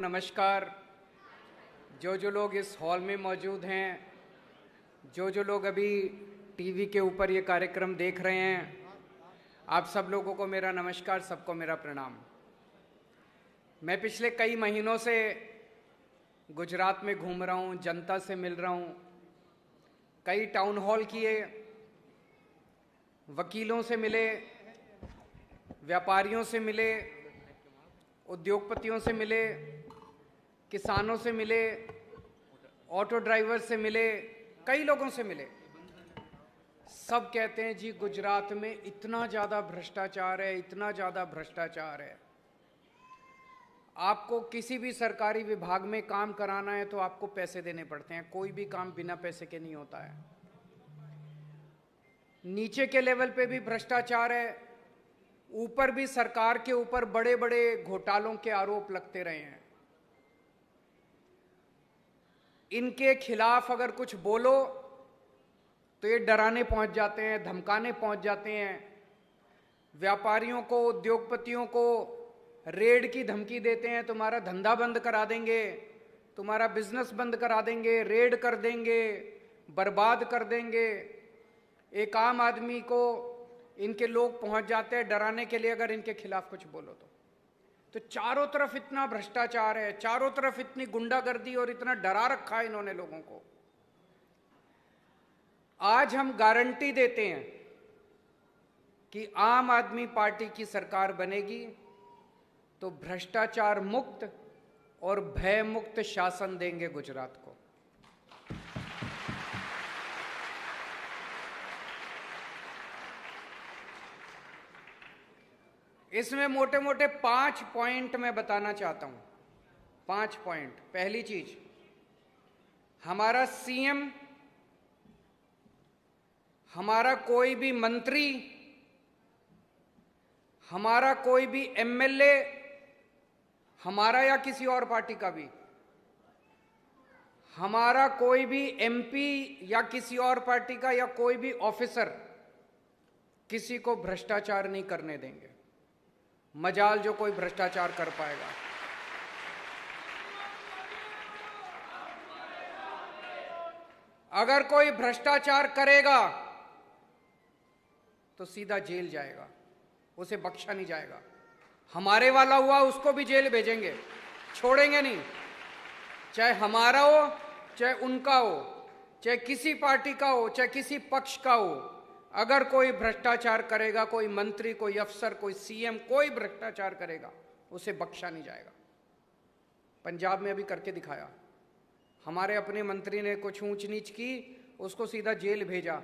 नमस्कार। जो लोग इस हॉल में मौजूद हैं, जो लोग अभी टीवी के ऊपर ये कार्यक्रम देख रहे हैं, आप सब लोगों को मेरा नमस्कार, सबको मेरा प्रणाम। मैं पिछले कई महीनों से गुजरात में घूम रहा हूँ, जनता से मिल रहा हूँ, कई टाउन हॉल किए, वकीलों से मिले, व्यापारियों से मिले, उद्योगपतियों से मिले, किसानों से मिले, ऑटो ड्राइवर से मिले, कई लोगों से मिले। सब कहते हैं जी गुजरात में इतना ज़्यादा भ्रष्टाचार है, इतना ज़्यादा भ्रष्टाचार है। आपको किसी भी सरकारी विभाग में काम कराना है तो आपको पैसे देने पड़ते हैं, कोई भी काम बिना पैसे के नहीं होता है। नीचे के लेवल पे भी भ्रष्टाचार है, ऊपर भी सरकार के ऊपर बड़े बड़े घोटालों के आरोप लगते रहे हैं। इनके खिलाफ अगर कुछ बोलो तो ये डराने पहुंच जाते हैं, धमकाने पहुंच जाते हैं, व्यापारियों को, उद्योगपतियों को रेड की धमकी देते हैं, तुम्हारा धंधा बंद करा देंगे, तुम्हारा बिजनेस बंद करा देंगे, रेड कर देंगे, बर्बाद कर देंगे। एक आम आदमी को इनके लोग पहुंच जाते हैं डराने के लिए अगर इनके खिलाफ कुछ बोलो तो चारों तरफ इतना भ्रष्टाचार है, चारों तरफ इतनी गुंडागर्दी और इतना डरा रखा है इन्होंने लोगों को। आज हम गारंटी देते हैं कि आम आदमी पार्टी की सरकार बनेगी तो भ्रष्टाचार मुक्त और भय मुक्त शासन देंगे गुजरात को। इसमें मोटे मोटे 5 पॉइंट मैं बताना चाहता हूं। 5 पॉइंट। पहली चीज, हमारा सीएम, हमारा कोई भी मंत्री, हमारा कोई भी एमएलए, हमारा या किसी और पार्टी का भी, हमारा कोई भी एमपी या किसी और पार्टी का या कोई भी ऑफिसर किसी को भ्रष्टाचार नहीं करने देंगे। मजाल जो कोई भ्रष्टाचार कर पाएगा। अगर कोई भ्रष्टाचार करेगा तो सीधा जेल जाएगा, उसे बख्शा नहीं जाएगा। हमारे वाला हुआ उसको भी जेल भेजेंगे, छोड़ेंगे नहीं। चाहे हमारा हो, चाहे उनका हो, चाहे किसी पार्टी का हो, चाहे किसी पक्ष का हो, अगर कोई भ्रष्टाचार करेगा, कोई मंत्री, कोई अफसर, कोई सीएम, कोई भ्रष्टाचार करेगा, उसे बख्शा नहीं जाएगा। पंजाब में अभी करके दिखाया, हमारे अपने मंत्री ने कुछ ऊंच नीच की, उसको सीधा जेल भेजा।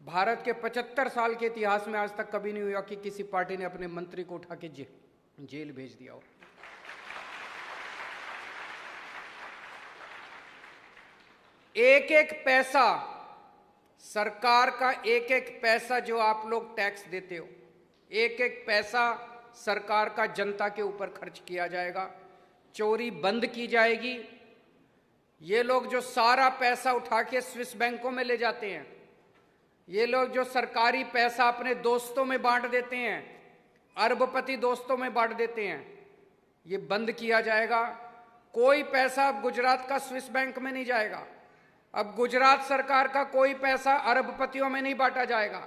भारत के 75 साल के इतिहास में आज तक कभी नहीं हुआ कि किसी पार्टी ने अपने मंत्री को उठा के जेल भेज दिया हो। एक एक पैसा सरकार का, एक एक पैसा जो आप लोग टैक्स देते हो, एक एक पैसा सरकार का जनता के ऊपर खर्च किया जाएगा। चोरी बंद की जाएगी। ये लोग जो सारा पैसा उठा के स्विस बैंकों में ले जाते हैं, ये लोग जो सरकारी पैसा अपने दोस्तों में बांट देते हैं, अरबपति दोस्तों में बांट देते हैं, ये बंद किया जाएगा। कोई पैसा अब गुजरात का स्विस बैंक में नहीं जाएगा। अब गुजरात सरकार का कोई पैसा अरबपतियों में नहीं बांटा जाएगा।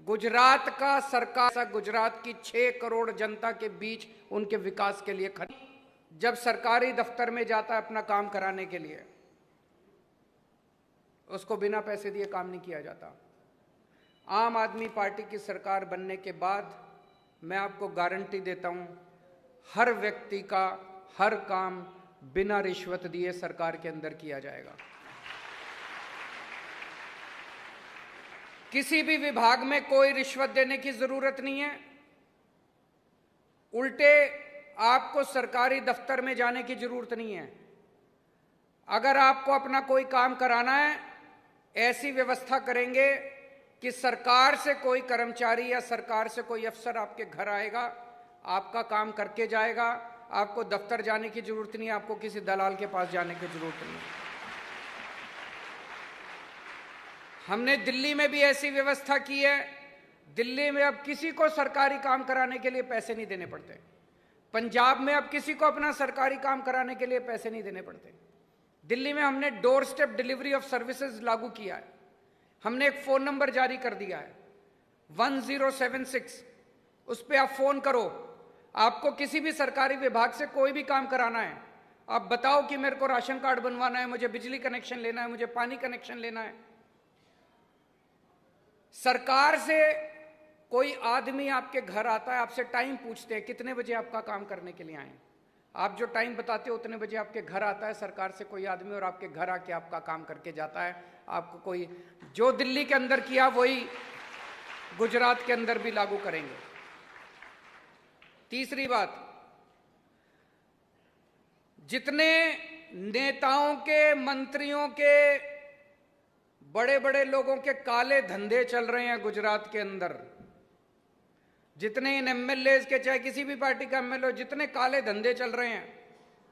गुजरात का सरकार गुजरात की 6 करोड़ जनता के बीच उनके विकास के लिए खर्च। जब सरकारी दफ्तर में जाता है अपना काम कराने के लिए, उसको बिना पैसे दिए काम नहीं किया जाता। आम आदमी पार्टी की सरकार बनने के बाद मैं आपको गारंटी देता हूं, हर व्यक्ति का हर काम बिना रिश्वत दिए सरकार के अंदर किया जाएगा। किसी भी विभाग में कोई रिश्वत देने की जरूरत नहीं है। उल्टे आपको सरकारी दफ्तर में जाने की जरूरत नहीं है। अगर आपको अपना कोई काम कराना है, ऐसी व्यवस्था करेंगे कि सरकार से कोई कर्मचारी या सरकार से कोई अफसर आपके घर आएगा, आपका काम करके जाएगा। आपको दफ्तर जाने की जरूरत नहीं है, आपको किसी दलाल के पास जाने की जरूरत नहीं है। हमने दिल्ली में भी ऐसी व्यवस्था की है। दिल्ली में अब किसी को सरकारी काम कराने के लिए पैसे नहीं देने पड़ते। पंजाब में अब किसी को अपना सरकारी काम कराने के लिए पैसे नहीं देने पड़ते। दिल्ली में हमने door step delivery of services लागू किया है। हमने एक फोन नंबर जारी कर दिया है 1076, उस पर आप फोन करो। आपको किसी भी सरकारी विभाग से कोई भी काम कराना है, आप बताओ कि मेरे को राशन कार्ड बनवाना है, मुझे बिजली कनेक्शन लेना है, मुझे पानी कनेक्शन लेना है। सरकार से कोई आदमी आपके घर आता है, आपसे टाइम पूछते हैं कितने बजे आपका काम करने के लिए आए। आप जो टाइम बताते हो उतने बजे आपके घर आता है सरकार से कोई आदमी, और आपके घर आके आपका काम करके जाता है। आपको कोई जो दिल्ली के अंदर किया वही गुजरात के अंदर भी लागू करेंगे। तीसरी बात, जितने नेताओं के, मंत्रियों के, बड़े बड़े लोगों के काले धंधे चल रहे हैं गुजरात के अंदर, जितने इन एमएलए के, चाहे किसी भी पार्टी का एमएलए, जितने काले धंधे चल रहे हैं,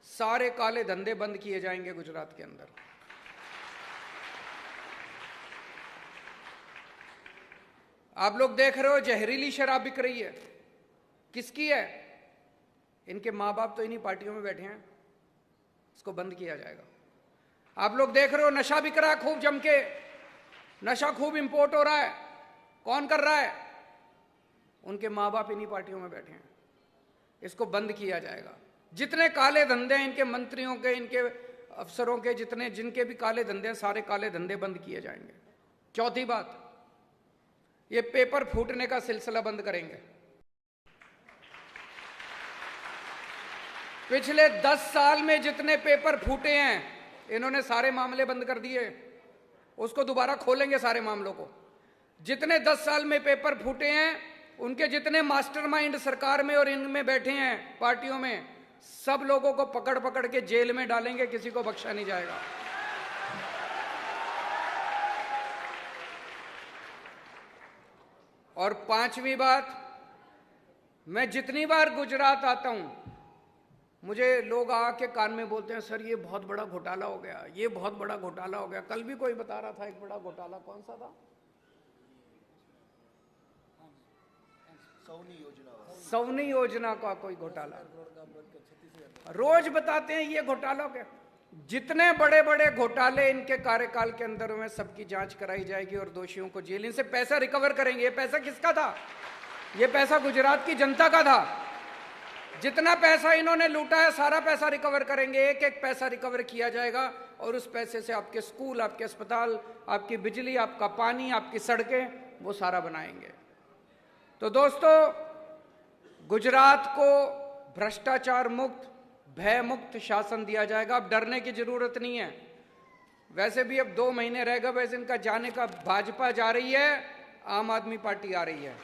सारे काले धंधे बंद किए जाएंगे गुजरात के अंदर। आप लोग देख रहे हो जहरीली शराब बिक रही है, किसकी है? इनके मां बाप तो इन्हीं पार्टियों में बैठे हैं, इसको बंद किया जाएगा। आप लोग देख रहे हो नशा बिक रहा है खूब जम के, नशा खूब इंपोर्ट हो रहा है, कौन कर रहा है? उनके मां बाप इन्हीं पार्टियों में बैठे हैं, इसको बंद किया जाएगा। जितने काले धंधे हैं इनके मंत्रियों के, इनके अफसरों के, जितने जिनके भी काले धंधे हैं, सारे काले धंधे बंद किए जाएंगे। चौथी बात, ये पेपर फूटने का सिलसिला बंद करेंगे। पिछले 10 साल में जितने पेपर फूटे हैं, इन्होंने सारे मामले बंद कर दिए, उसको दोबारा खोलेंगे सारे मामलों को। जितने 10 साल में पेपर फूटे हैं, उनके जितने मास्टरमाइंड सरकार में और इनमें बैठे हैं पार्टियों में, सब लोगों को पकड़ पकड़ के जेल में डालेंगे, किसी को बख्शा नहीं जाएगा। और पांचवी बात, मैं जितनी बार गुजरात आता हूं, मुझे लोग आके कान में बोलते हैं, सर ये बहुत बड़ा घोटाला हो गया, ये बहुत बड़ा घोटाला हो गया। कल भी कोई बता रहा था एक बड़ा घोटाला, कौन सा था? सौनी योजना का कोई घोटाला। रोज बताते हैं ये घोटाला हो गया। जितने बड़े बड़े घोटाले इनके कार्यकाल के अंदर हुए, सबकी जांच कराई जाएगी और दोषियों को जेल, इनसे पैसा रिकवर करेंगे। ये पैसा किसका था? ये पैसा गुजरात की जनता का था। जितना पैसा इन्होंने लूटा है, सारा पैसा रिकवर करेंगे, एक एक पैसा रिकवर किया जाएगा, और उस पैसे से आपके स्कूल, आपके अस्पताल, आपकी बिजली, आपका पानी, आपकी सड़कें, वो सारा बनाएंगे। तो दोस्तों, गुजरात को भ्रष्टाचार मुक्त, भय मुक्त शासन दिया जाएगा। अब डरने की जरूरत नहीं है। वैसे भी अब 2 महीने रह गए, वैसे इनका जाने का। भाजपा जा रही है, आम आदमी पार्टी आ रही है।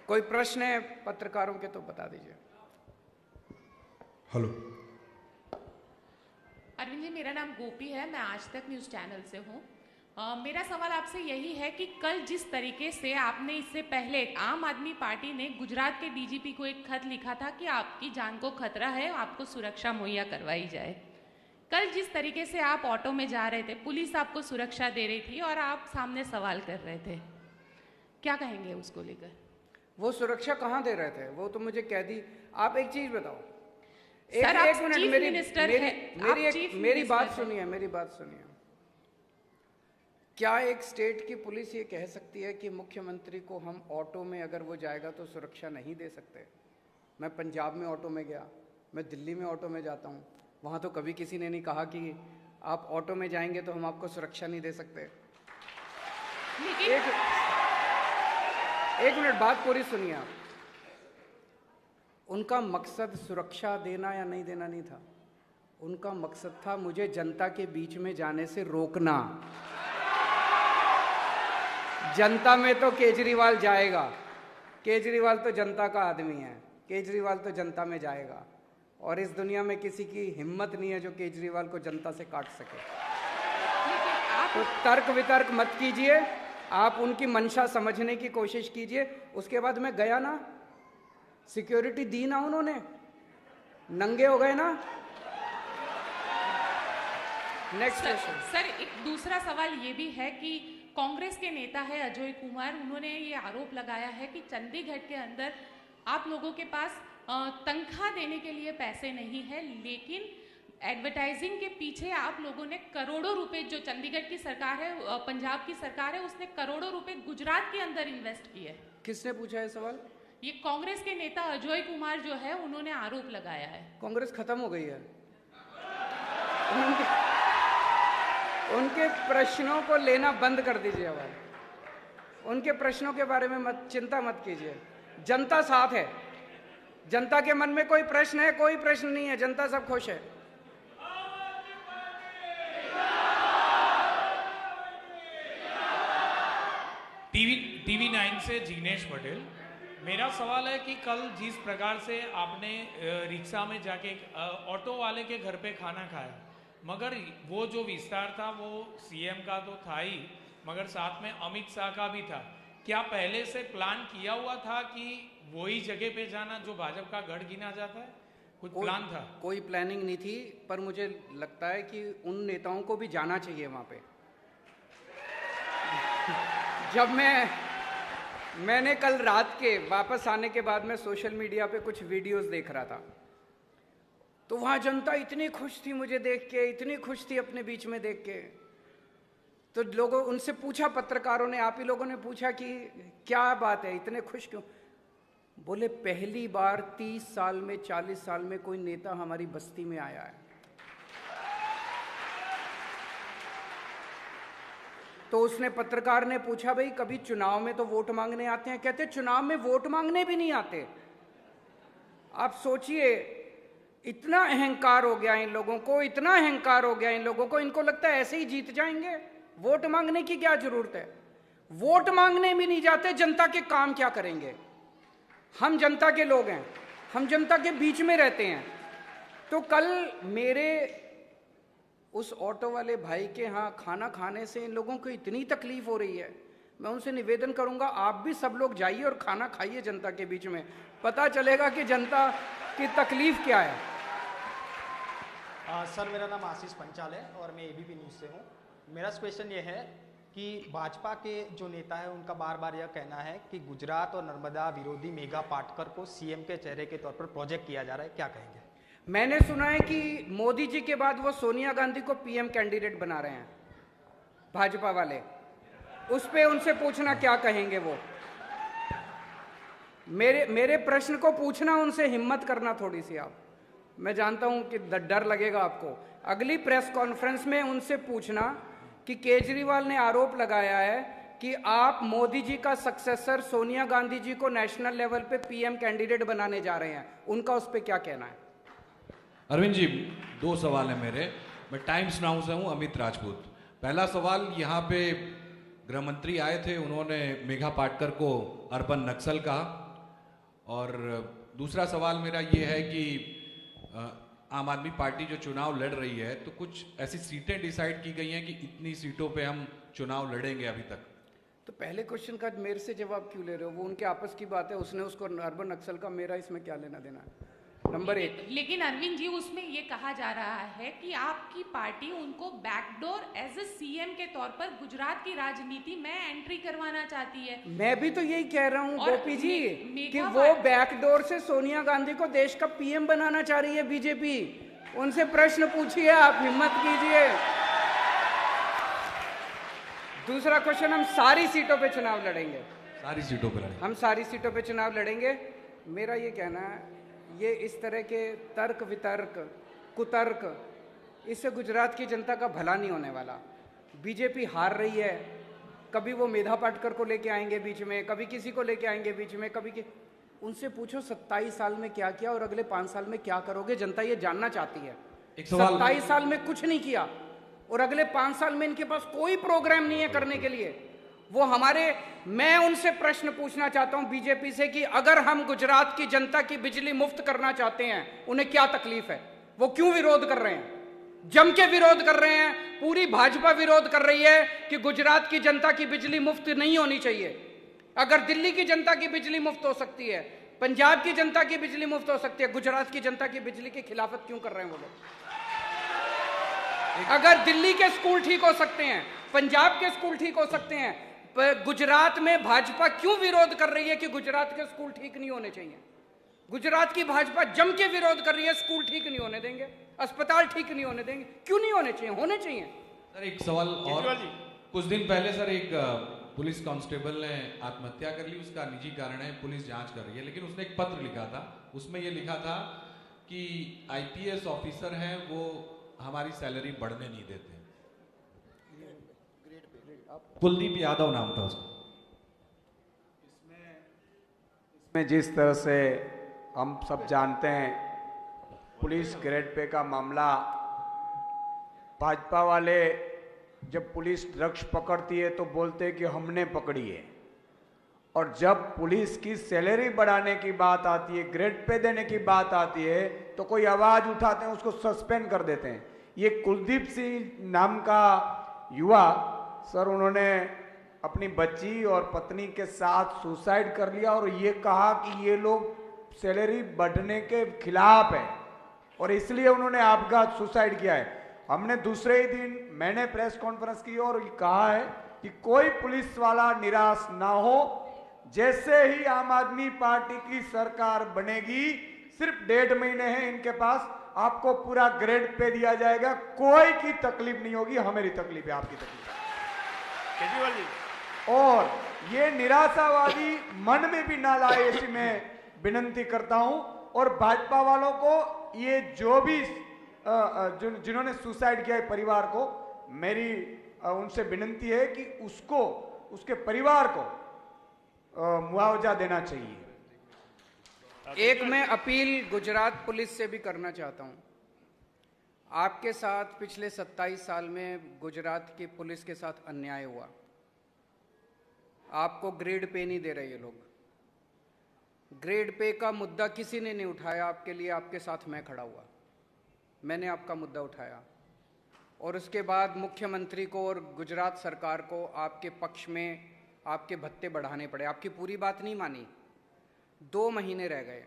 कोई प्रश्न है पत्रकारों के तो बता दीजिए। हेलो अरविंद जी, मेरा नाम गोपी है, मैं आज तक न्यूज़ चैनल से हूँ। मेरा सवाल आपसे यही है कि कल जिस तरीके से आपने, इससे पहले आम आदमी पार्टी ने गुजरात के डीजीपी को एक खत लिखा था कि आपकी जान को खतरा है, आपको सुरक्षा मुहैया करवाई जाए। कल जिस तरीके से आप ऑटो में जा रहे थे, पुलिस आपको सुरक्षा दे रही थी और आप सामने सवाल कर रहे थे, क्या कहेंगे उसको लेकर? वो सुरक्षा कहाँ दे रहे थे? वो तो मुझे कह दी। आप एक चीज बताओ, सर, एक आप मिनट, चीफ मिनिस्टर हैं, मेरी बात सुनिए, मेरी बात सुनिए। क्या एक स्टेट की पुलिस ये कह सकती है कि मुख्यमंत्री को हम ऑटो में अगर वो जाएगा तो सुरक्षा नहीं दे सकते? मैं पंजाब में ऑटो में गया, मैं दिल्ली में ऑटो में जाता हूँ, वहाँ तो कभी किसी ने नहीं कहा कि आप ऑटो में जाएंगे तो हम आपको सुरक्षा नहीं दे सकते। एक मिनट, बात पूरी सुनिए आप। उनका मकसद सुरक्षा देना या नहीं देना नहीं था, उनका मकसद था मुझे जनता के बीच में जाने से रोकना। जनता में तो केजरीवाल जाएगा, केजरीवाल तो जनता का आदमी है, केजरीवाल तो जनता में जाएगा, और इस दुनिया में किसी की हिम्मत नहीं है जो केजरीवाल को जनता से काट सके। तो तर्क वितर्क मत कीजिए, आप उनकी मंशा समझने की कोशिश कीजिए। उसके बाद मैं गया ना, सिक्योरिटी दी ना उन्होंने, नंगे हो गए ना। Next question. सर, एक दूसरा सवाल ये भी है कि कांग्रेस के नेता है अजय कुमार, उन्होंने ये आरोप लगाया है कि चंडीगढ़ के अंदर आप लोगों के पास तनख्वाह देने के लिए पैसे नहीं है, लेकिन एडवर्टाइजिंग के पीछे आप लोगों ने करोड़ों रुपए, जो चंडीगढ़ की सरकार है, पंजाब की सरकार है, उसने करोड़ों रुपए गुजरात के अंदर इन्वेस्ट किए। किसने पूछा है सवाल? ये कांग्रेस के नेता अजय कुमार जो है, उन्होंने आरोप लगाया है। कांग्रेस खत्म हो गई है। उनके प्रश्नों को लेना बंद कर दीजिए। अब उनके प्रश्नों के बारे में चिंता मत कीजिए। जनता साथ है। जनता के मन में कोई प्रश्न है? कोई प्रश्न नहीं है। जनता सब खुश है। टीवी 9 से जिग्नेश पटेल। मेरा सवाल है कि कल जिस प्रकार से आपने रिक्शा में जाके ऑटो वाले के घर पे खाना खाया, मगर वो जो विस्तार था वो सीएम का तो था ही, मगर साथ में अमित शाह का भी था। क्या पहले से प्लान किया हुआ था कि वही जगह पे जाना जो भाजपा का गढ़ गिना जाता है? कुछ प्लान था? कोई प्लानिंग नहीं थी, पर मुझे लगता है कि उन नेताओं को भी जाना चाहिए वहां पे। जब मैंने कल रात के वापस आने के बाद में सोशल मीडिया पे कुछ वीडियोस देख रहा था, तो वहां जनता इतनी खुश थी मुझे देख के, इतनी खुश थी अपने बीच में देख के। तो लोगों उनसे पूछा, पत्रकारों ने, आप ही लोगों ने पूछा कि क्या बात है, इतने खुश क्यों? बोले पहली बार 30 साल में, 40 साल में कोई नेता हमारी बस्ती में आया है। तो उसने, पत्रकार ने पूछा, भाई कभी चुनाव में तो वोट मांगने आते हैं? कहते चुनाव में वोट मांगने भी नहीं आते। आप सोचिए, इतना अहंकार हो गया इन लोगों को, इतना अहंकार हो गया इन लोगों को, इनको लगता है ऐसे ही जीत जाएंगे। वोट मांगने की क्या जरूरत है? वोट मांगने भी नहीं जाते, जनता के काम क्या करेंगे? हम जनता के लोग हैं, हम जनता के बीच में रहते हैं। तो कल मेरे उस ऑटो वाले भाई के यहाँ खाना खाने से इन लोगों को इतनी तकलीफ हो रही है। मैं उनसे निवेदन करूंगा, आप भी सब लोग जाइए और खाना खाइए जनता के बीच में, पता चलेगा कि जनता की तकलीफ क्या है। सर, मेरा नाम आशीष पंचाल है और मैं एबीपी न्यूज़ से हूँ। मेरा क्वेश्चन ये है कि भाजपा के जो नेता है उनका बार बार यह कहना है कि गुजरात और नर्मदा विरोधी मेघा पाटकर को सीएम के चेहरे के तौर पर प्रोजेक्ट किया जा रहा है, क्या कहेंगे? मैंने सुना है कि मोदी जी के बाद वो सोनिया गांधी को पीएम कैंडिडेट बना रहे हैं भाजपा वाले। उस पे उनसे पूछना क्या कहेंगे वो। मेरे प्रश्न को पूछना, उनसे हिम्मत करना थोड़ी सी आप। मैं जानता हूं कि डर लगेगा आपको। अगली प्रेस कॉन्फ्रेंस में उनसे पूछना कि केजरीवाल ने आरोप लगाया है कि आप मोदी जी का सक्सेसर सोनिया गांधी जी को नेशनल लेवल पे पीएम कैंडिडेट बनाने जा रहे हैं, उनका उस पर क्या कहना है? अरविंद जी, 2 सवाल है मेरे। मैं टाइम्स नाउ से हूँ, अमित राजपूत। पहला सवाल, यहाँ पे गृह मंत्री आए थे, उन्होंने मेघा पाटकर को अर्बन नक्सल कहा। और दूसरा सवाल मेरा ये है कि आम आदमी पार्टी जो चुनाव लड़ रही है, तो कुछ ऐसी सीटें डिसाइड की गई हैं कि इतनी सीटों पे हम चुनाव लड़ेंगे अभी तक। तो पहले क्वेश्चन का मेरे से जवाब क्यों ले रहे हो? वो उनके आपस की बात है, उसने उसको अर्बन नक्सल का, मेरा इसमें क्या लेना देना है? नंबर 1। लेकिन अरविंद जी, उसमें ये कहा जा रहा है कि आपकी पार्टी उनको बैकडोर एज ए सीएम के तौर पर गुजरात की राजनीति में एंट्री करवाना चाहती है। मैं भी तो यही कह रहा हूँ गोपी जी कि वो मेघा बैकडोर से सोनिया गांधी को देश का पीएम बनाना चाह रही है बीजेपी। उनसे प्रश्न पूछिए आप, हिम्मत कीजिए। दूसरा क्वेश्चन, हम सारी सीटों पे चुनाव लड़ेंगे। सारी सीटों पे लड़ेंगे? हम सारी सीटों पे चुनाव लड़ेंगे। मेरा ये कहना है, ये इस तरह के तर्क वितर्क कुतर्क, इससे गुजरात की जनता का भला नहीं होने वाला। बीजेपी हार रही है, कभी वो मेधा पाटकर को लेके आएंगे बीच में, कभी किसी को लेके आएंगे बीच में, कभी उनसे पूछो 27 साल में क्या किया और अगले 5 साल में क्या करोगे। जनता ये जानना चाहती है। 27 साल में कुछ नहीं किया और अगले 5 साल में इनके पास कोई प्रोग्राम नहीं है करने के लिए। वो मैं उनसे प्रश्न पूछना चाहता हूं बीजेपी से कि अगर हम गुजरात की जनता की बिजली मुफ्त करना चाहते हैं, उन्हें क्या तकलीफ है? वो क्यों विरोध कर रहे हैं? जम के विरोध कर रहे हैं। पूरी भाजपा विरोध कर रही है कि गुजरात की जनता की बिजली मुफ्त नहीं होनी चाहिए। अगर दिल्ली की जनता की बिजली मुफ्त हो सकती है, पंजाब की जनता की बिजली मुफ्त हो सकती है, गुजरात की जनता की बिजली की खिलाफत क्यों कर रहे हैं वो लोग? अगर दिल्ली के स्कूल ठीक हो सकते हैं, पंजाब के स्कूल ठीक हो सकते हैं, गुजरात में भाजपा क्यों विरोध कर रही है कि गुजरात के स्कूल ठीक नहीं होने चाहिए? गुजरात की भाजपा जम के विरोध कर रही है, स्कूल ठीक नहीं होने देंगे, अस्पताल ठीक नहीं होने देंगे। क्यों नहीं होने चाहिए? होने चाहिए। सर एक सवाल और, कुछ दिन पहले सर एक पुलिस कांस्टेबल ने आत्महत्या कर ली, उसका निजी कारण है, पुलिस जांच कर रही है, लेकिन उसने एक पत्र लिखा था, उसमें यह लिखा था कि आईपीएस ऑफिसर हैं वो हमारी सैलरी बढ़ने नहीं देते। कुलदीप यादव नाम था उसका। इसमें जिस तरह से हम सब जानते हैं पुलिस ग्रेड पे का मामला, भाजपा वाले जब पुलिस ड्रग्स पकड़ती है तो बोलते हैं कि हमने पकड़ी है, और जब पुलिस की सैलरी बढ़ाने की बात आती है, ग्रेड पे देने की बात आती है, तो कोई आवाज उठाते हैं, उसको सस्पेंड कर देते हैं। ये कुलदीप सिंह नाम का युवा सर, उन्होंने अपनी बच्ची और पत्नी के साथ सुसाइड कर लिया और ये कहा कि ये लोग सैलरी बढ़ने के खिलाफ है और इसलिए उन्होंने आपघात सुसाइड किया है। हमने दूसरे ही दिन मैंने प्रेस कॉन्फ्रेंस की और कहा है कि कोई पुलिस वाला निराश ना हो, जैसे ही आम आदमी पार्टी की सरकार बनेगी, सिर्फ 1.5 महीने हैं इनके पास, आपको पूरा ग्रेड पे दिया जाएगा, कोई की तकलीफ नहीं होगी, हमारी तकलीफ है, आपकी तकलीफ है। केजरीवाल जी, और ये निराशावादी मन में भी ना लाए, ऐसी मैं विनती करता हूं। और भाजपा वालों को ये जो भी जिन्होंने सुसाइड किया है परिवार को, मेरी उनसे विनती है कि उसको, उसके परिवार को मुआवजा देना चाहिए। एक मैं अपील गुजरात पुलिस से भी करना चाहता हूं। आपके साथ पिछले 27 साल में गुजरात की पुलिस के साथ अन्याय हुआ, आपको ग्रेड पे नहीं दे रहे ये लोग। ग्रेड पे का मुद्दा किसी ने नहीं उठाया, आपके लिए आपके साथ मैं खड़ा हुआ, मैंने आपका मुद्दा उठाया और उसके बाद मुख्यमंत्री को और गुजरात सरकार को आपके पक्ष में आपके भत्ते बढ़ाने पड़े। आपकी पूरी बात नहीं मानी, 2 महीने रह गए।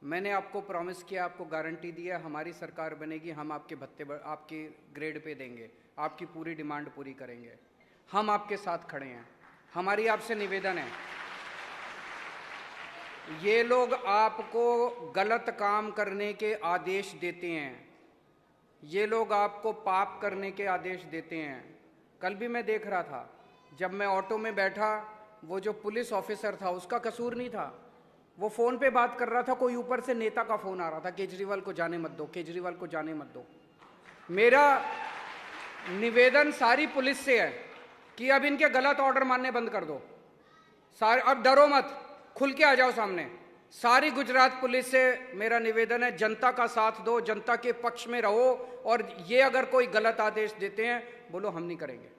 मैंने आपको प्रॉमिस किया, आपको गारंटी दिया, हमारी सरकार बनेगी, हम आपके भत्ते आपके ग्रेड पे देंगे, आपकी पूरी डिमांड पूरी करेंगे। हम आपके साथ खड़े हैं। हमारी आपसे निवेदन है, ये लोग आपको गलत काम करने के आदेश देते हैं, ये लोग आपको पाप करने के आदेश देते हैं। कल भी मैं देख रहा था, जब मैं ऑटो में बैठा, वो जो पुलिस ऑफिसर था उसका कसूर नहीं था, वो फ़ोन पे बात कर रहा था, कोई ऊपर से नेता का फ़ोन आ रहा था, केजरीवाल को जाने मत दो, केजरीवाल को जाने मत दो। मेरा निवेदन सारी पुलिस से है कि अब इनके गलत ऑर्डर मानने बंद कर दो। सारे अब डरो मत, खुल के आ जाओ सामने। सारी गुजरात पुलिस से मेरा निवेदन है, जनता का साथ दो, जनता के पक्ष में रहो, और ये अगर कोई गलत आदेश देते हैं, बोलो हम नहीं करेंगे।